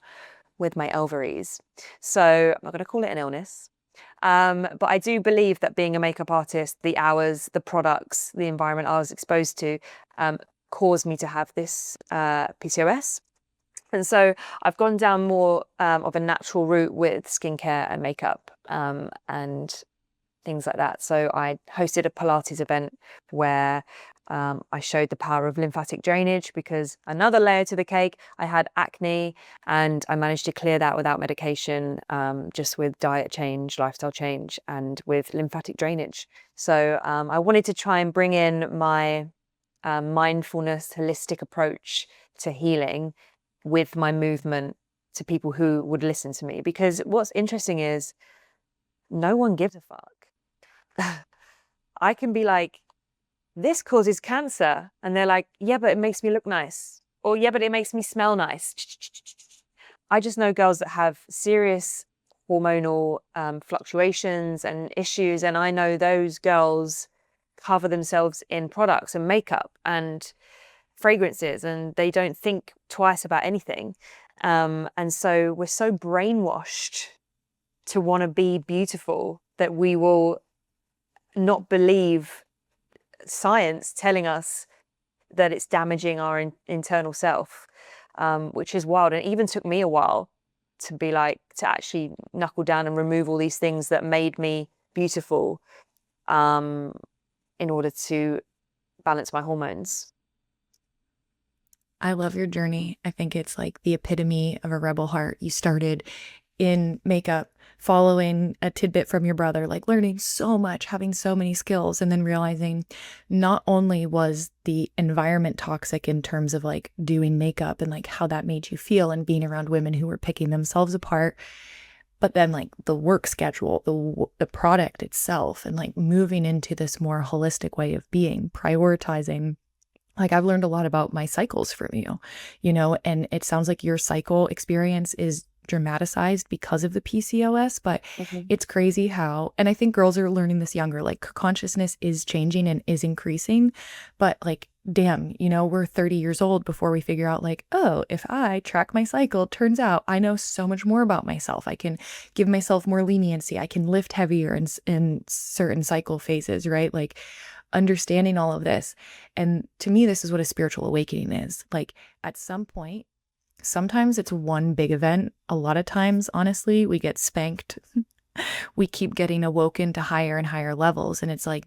with my ovaries. So I'm not going to call it an illness. But I do believe that being a makeup artist, the hours, the products, the environment I was exposed to caused me to have this PCOS. And so I've gone down more of a natural route with skincare and makeup and things like that. So I hosted a Pilates event where I showed the power of lymphatic drainage, because another layer to the cake, I had acne and I managed to clear that without medication, just with diet change, lifestyle change, and with lymphatic drainage. So I wanted to try and bring in my mindfulness, holistic approach to healing with my movement to people who would listen to me. Because what's interesting is no one gives a fuck. I can be like, this causes cancer. And they're like, yeah, but it makes me look nice. Or yeah, but it makes me smell nice. I just know girls that have serious hormonal fluctuations and issues. And I know those girls cover themselves in products and makeup and fragrances, and they don't think twice about anything. And so we're so brainwashed to want to be beautiful that we will not believe science telling us that it's damaging our internal self, which is wild. And it even took me a while to be like, to actually knuckle down and remove all these things that made me beautiful, in order to balance my hormones. I love your journey. I think it's like the epitome of a rebel heart. You started in makeup, following a tidbit from your brother, like learning so much, having so many skills, and then realizing not only was the environment toxic in terms of like doing makeup and like how that made you feel and being around women who were picking themselves apart, but then like the work schedule, the product itself, and like moving into this more holistic way of being, prioritizing. Like I've learned a lot about my cycles from you, and it sounds like your cycle experience is dramatized because of the PCOS, but it's crazy how, and I think girls are learning this younger, like consciousness is changing and is increasing, but like, damn, we're 30 years old before we figure out like, oh, if I track my cycle, it turns out I know so much more about myself. I can give myself more leniency. I can lift heavier in certain cycle phases, right? Like understanding all of this. And to me, this is what a spiritual awakening is. Like at some point, sometimes it's one big event. A lot of times, honestly, we get spanked. We keep getting awoken to higher and higher levels. And it's like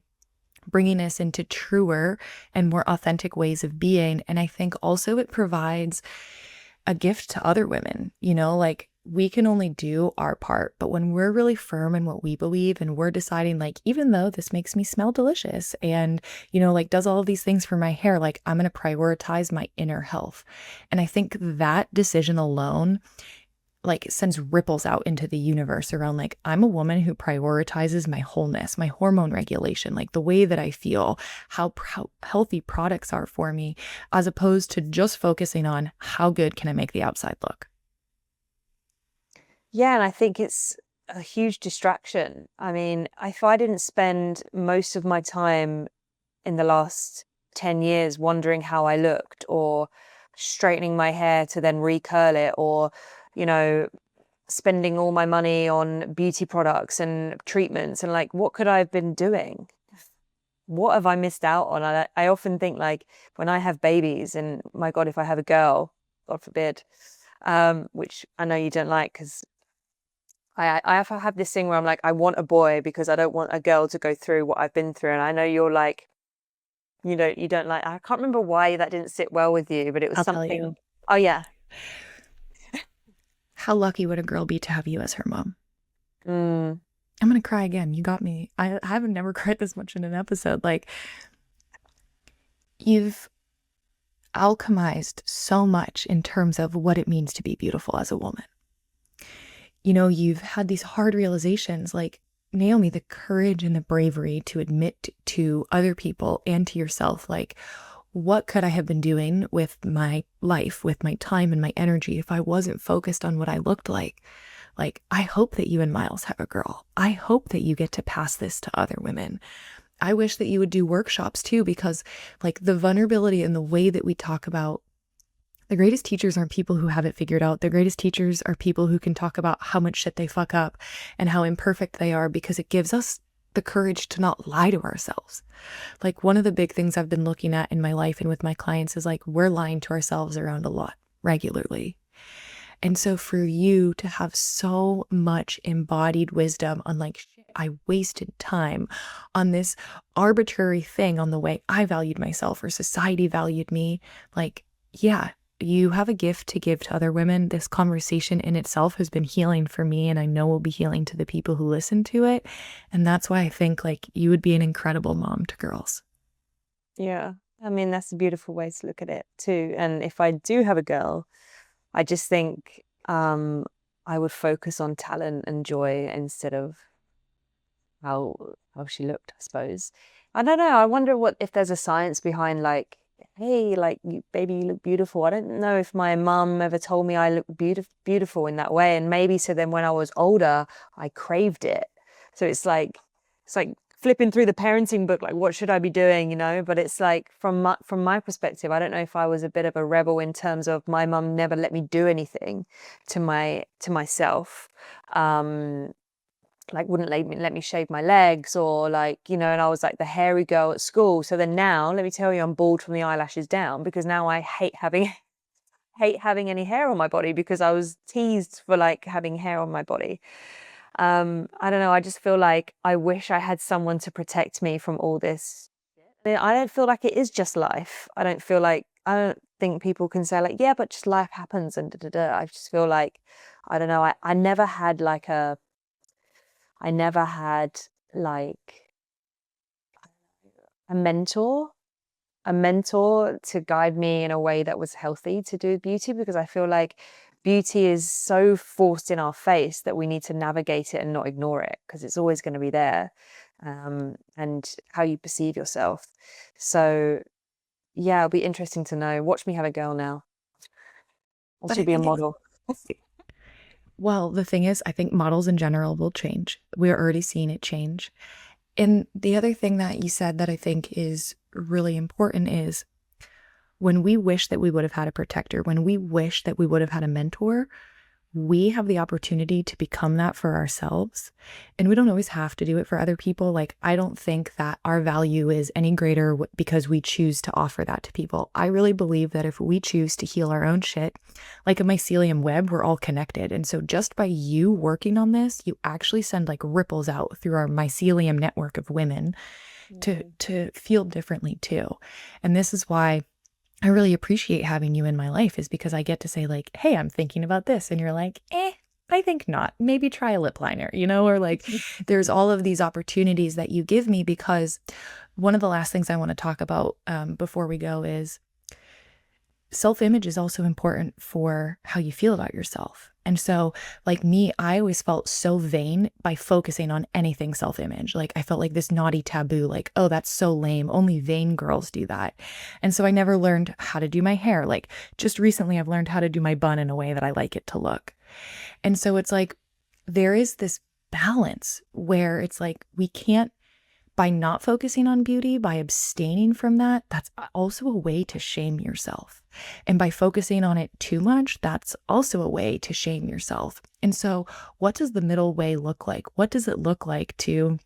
bringing us into truer and more authentic ways of being. And I think also it provides a gift to other women, like we can only do our part. But when we're really firm in what we believe and we're deciding, like, even though this makes me smell delicious and, like does all of these things for my hair, like I'm going to prioritize my inner health. And I think that decision alone, like, sends ripples out into the universe around, like, I'm a woman who prioritizes my wholeness, my hormone regulation, like the way that I feel, how healthy products are for me, as opposed to just focusing on how good can I make the outside look. Yeah, and I think it's a huge distraction. I mean, if I didn't spend most of my time in the last 10 years wondering how I looked, or straightening my hair to then recurl it, or, you know, spending all my money on beauty products and treatments, and like, what could I have been doing? What have I missed out on? I often think, like, when I have babies, and my God, if I have a girl, God forbid, which I know you don't like, because I have this thing where I'm like, I want a boy because I don't want a girl to go through what I've been through. And I know you're like, you don't like, I can't remember why that didn't sit well with you, but it was I'll tell you. something. Oh yeah. How lucky would a girl be to have you as her mom? Mm, I'm going to cry again. You got me. I haven't never cried this much in an episode. Like, you've alchemized so much in terms of what it means to be beautiful as a woman. You've had these hard realizations, like, Naomi, the courage and the bravery to admit to other people and to yourself, like, what could I have been doing with my life, with my time and my energy if I wasn't focused on what I looked like? Like, I hope that you and Miles have a girl. I hope that you get to pass this to other women. I wish that you would do workshops too, because, like, the vulnerability and the way that we talk about, the greatest teachers aren't people who have it figured out. The greatest teachers are people who can talk about how much shit they fuck up and how imperfect they are, because it gives us the courage to not lie to ourselves. Like, one of the big things I've been looking at in my life and with my clients is, like, we're lying to ourselves around a lot regularly. And so for you to have so much embodied wisdom on, like, shit, I wasted time on this arbitrary thing on the way I valued myself or society valued me, like, yeah, you have a gift to give to other women. This conversation in itself has been healing for me, and I know will be healing to the people who listen to it. And that's why I think, like, you would be an incredible mom to girls. yeah. I mean, that's a beautiful way to look at it too. And if I do have a girl, I just think I would focus on talent and joy instead of how she looked, I suppose. I don't know. I wonder what if there's a science behind, like, hey, like, baby, you look beautiful. I don't know if my mum ever told me I look beautiful in that way, and maybe so then when I was older, I craved it. So it's like flipping through the parenting book, like, what should I be doing, But it's like, from my perspective, I don't know if I was a bit of a rebel in terms of my mum never let me do anything to myself. Like, wouldn't let me shave my legs, or, like, and I was like the hairy girl at school. So then now, let me tell you, I'm bald from the eyelashes down, because now I hate having any hair on my body, because I was teased for, like, having hair on my body. I don't know, I just feel like I wish I had someone to protect me from all this. I don't feel like it is just life. I don't think people can say, like, yeah, but just life happens and da da da. I just feel like, I don't know, I never had like I never had like a mentor, to guide me in a way that was healthy to do beauty, because I feel like beauty is so forced in our face that we need to navigate it and not ignore it, because it's always going to be there. And how you perceive yourself. So yeah, it'll be interesting to know. Watch me have a girl now. Or But she'll I be a think it's, model. well, the thing is, I think models in general will change. We're already seeing it change. And the other thing that you said that I think is really important is, when we wish that we would have had a protector, when we wish that we would have had a mentor, we have the opportunity to become that for ourselves. And we don't always have to do it for other people. Like, I don't think that our value is any greater because we choose to offer that to people. I really believe that if we choose to heal our own shit, like a mycelium web, we're all connected. And so just by you working on this, you actually send, like, ripples out through our mycelium network of women to feel differently too. And this is why I really appreciate having you in my life, is because I get to say, like, hey, I'm thinking about this. And you're like, I think not. Maybe try a lip liner, or like there's all of these opportunities that you give me, because one of the last things I want to talk about before we go is self-image is also important for how you feel about yourself. And so, like me, I always felt so vain by focusing on anything self-image. Like I felt like this naughty taboo, like, oh, that's so lame. Only vain girls do that. And so I never learned how to do my hair. Like just recently, I've learned how to do my bun in a way that I like it to look. And so it's like there is this balance where it's like we can't, by not focusing on beauty, by abstaining from that, that's also a way to shame yourself. And by focusing on it too much, that's also a way to shame yourself. And so, what does the middle way look like? What does it look like to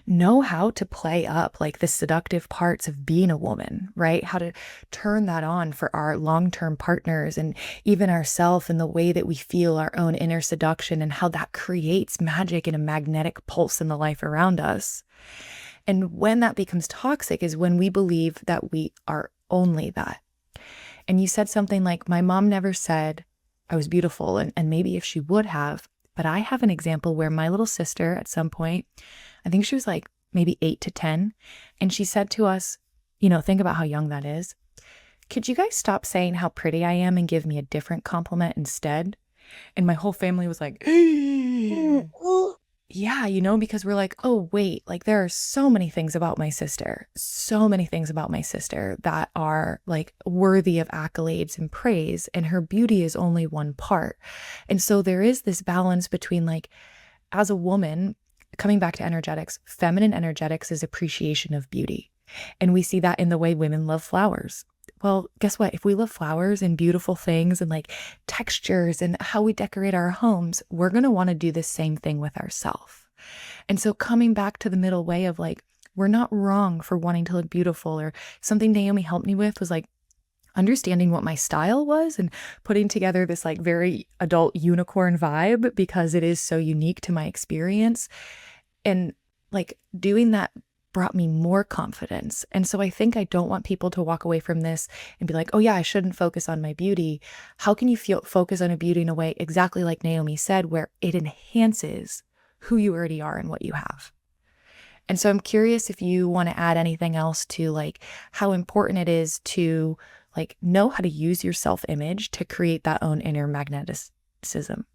know how to play up like the seductive parts of being a woman, right? How to turn that on for our long-term partners and even ourselves, and the way that we feel our own inner seduction, and how that creates magic and a magnetic pulse in the life around us. And when that becomes toxic is when we believe that we are only that. And you said something like, my mom never said I was beautiful, and maybe if she would have, but I have an example where my little sister at some point, I think she was like maybe 8 to 10. And she said to us, think about how young that is. Could you guys stop saying how pretty I am and give me a different compliment instead? And my whole family was like, yeah, because we're like, oh, wait, like there are so many things about my sister, that are like worthy of accolades and praise. And her beauty is only one part. And so there is this balance between like, as a woman, coming back to energetics, feminine energetics is appreciation of beauty. And we see that in the way women love flowers. Well, guess what? If we love flowers and beautiful things and like textures and how we decorate our homes, we're going to want to do the same thing with ourselves. And so coming back to the middle way of like, we're not wrong for wanting to look beautiful. Or something Naomi helped me with was like understanding what my style was and putting together this like very adult unicorn vibe, because it is so unique to my experience. And like doing that brought me more confidence. And so I think I don't want people to walk away from this and be like, oh yeah, I shouldn't focus on my beauty. How can you focus on a beauty in a way, exactly like Naomi said, where it enhances who you already are and what you have? And so I'm curious if you want to add anything else to like how important it is to like know how to use your self-image to create that own inner magnetism.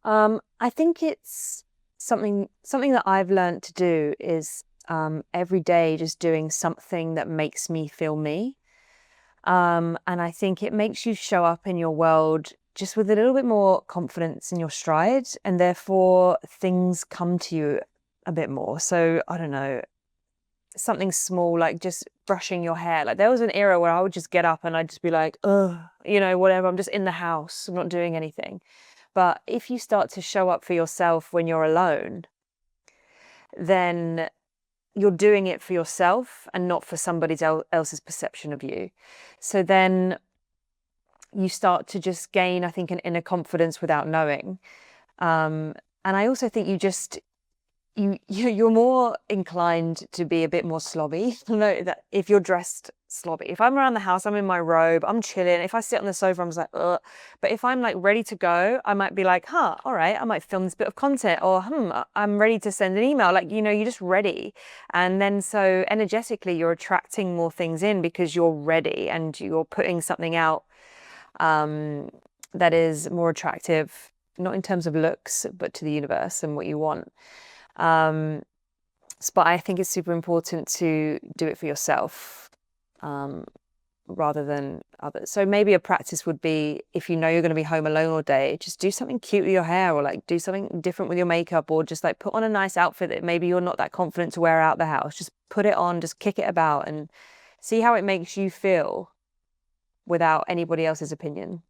I think it's something that I've learned to do is every day just doing something that makes me feel me. And I think it makes you show up in your world just with a little bit more confidence in your stride, and therefore things come to you a bit more. So I don't know, something small like just brushing your hair. Like there was an era where I would just get up and I'd just be like, ugh, whatever, I'm just in the house, I'm not doing anything. But if you start to show up for yourself when you're alone, then you're doing it for yourself and not for somebody else's perception of you. So then you start to just gain, I think, an inner confidence without knowing. And I also think you're more inclined to be a bit more slobby. That if you're dressed slobby, if I'm around the house, I'm in my robe, I'm chilling. If I sit on the sofa, I'm just like, ugh. But if I'm like ready to go, I might be like, all right, I might film this bit of content, or I'm ready to send an email. Like, you're just ready. And then so energetically, you're attracting more things in because you're ready and you're putting something out that is more attractive, not in terms of looks, but to the universe and what you want. But I think it's super important to do it for yourself rather than others. So maybe a practice would be, if you know you're going to be home alone all day, just do something cute with your hair, or like do something different with your makeup, or just like put on a nice outfit that maybe you're not that confident to wear out the house. Just put it on, just kick it about and see how it makes you feel without anybody else's opinion.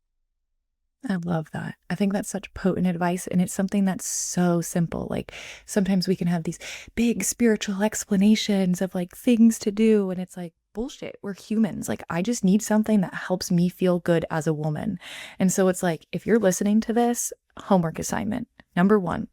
I love that. I think that's such potent advice. And it's something that's so simple. Like sometimes we can have these big spiritual explanations of like things to do. And it's like, bullshit. We're humans. Like I just need something that helps me feel good as a woman. And so it's like, if you're listening to this, homework assignment, number 1,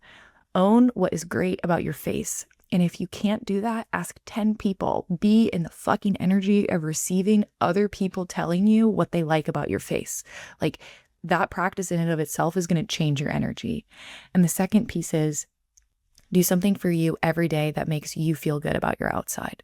own what is great about your face. And if you can't do that, ask 10 people. Be in the fucking energy of receiving other people telling you what they like about your face. Like, that practice in and of itself is going to change your energy. And the second piece is do something for you every day that makes you feel good about your outside.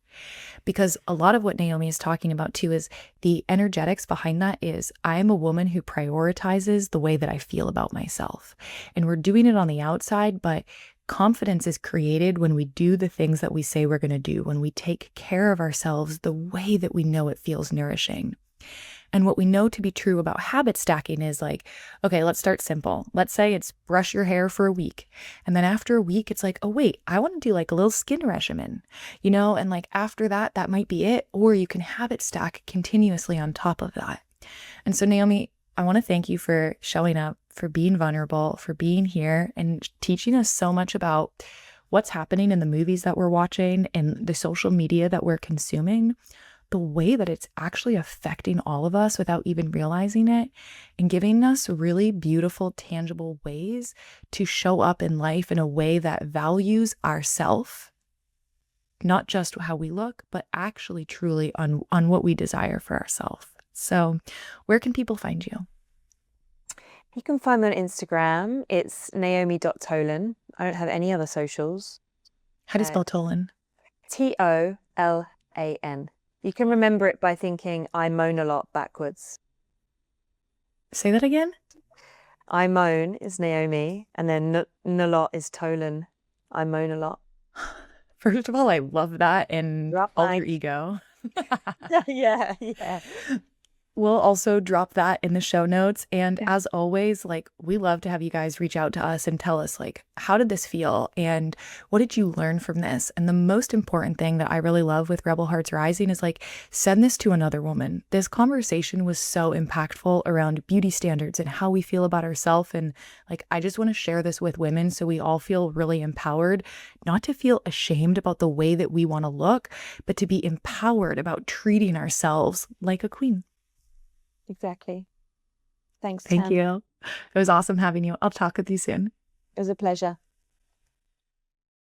Because a lot of what Naomi is talking about too is the energetics behind that is I am a woman who prioritizes the way that I feel about myself. And we're doing it on the outside, but confidence is created when we do the things that we say we're going to do, when we take care of ourselves the way that we know it feels nourishing. And what we know to be true about habit stacking is like, okay, let's start simple. Let's say it's brush your hair for a week. And then after a week, it's like, oh, wait, I want to do like a little skin regimen, and like after that, that might be it. Or you can habit stack continuously on top of that. And so, Naomi, I want to thank you for showing up, for being vulnerable, for being here and teaching us so much about what's happening in the movies that we're watching and the social media that we're consuming, the way that it's actually affecting all of us without even realizing it, and giving us really beautiful, tangible ways to show up in life in a way that values ourself, not just how we look, but actually truly on what we desire for ourselves. So where can people find you? You can find me on Instagram. It's Naomi.Tolan. I don't have any other socials. How do you spell Tolan? Tolan. You can remember it by thinking I moan a lot backwards. Say that again. I moan is Naomi, and then Nalot is Tolan. I moan a lot. First of all, I love that and alter ego. Yeah. We'll also drop that in the show notes. And as always, like, we love to have you guys reach out to us and tell us, like, how did this feel? And what did you learn from this? And the most important thing that I really love with Rebel Hearts Rising is like, send this to another woman. This conversation was so impactful around beauty standards and how we feel about ourselves. And like, I just want to share this with women so we all feel really empowered, not to feel ashamed about the way that we want to look, but to be empowered about treating ourselves like a queen. Exactly. Thanks, Thank you. It was awesome having you. I'll talk with you soon. It was a pleasure.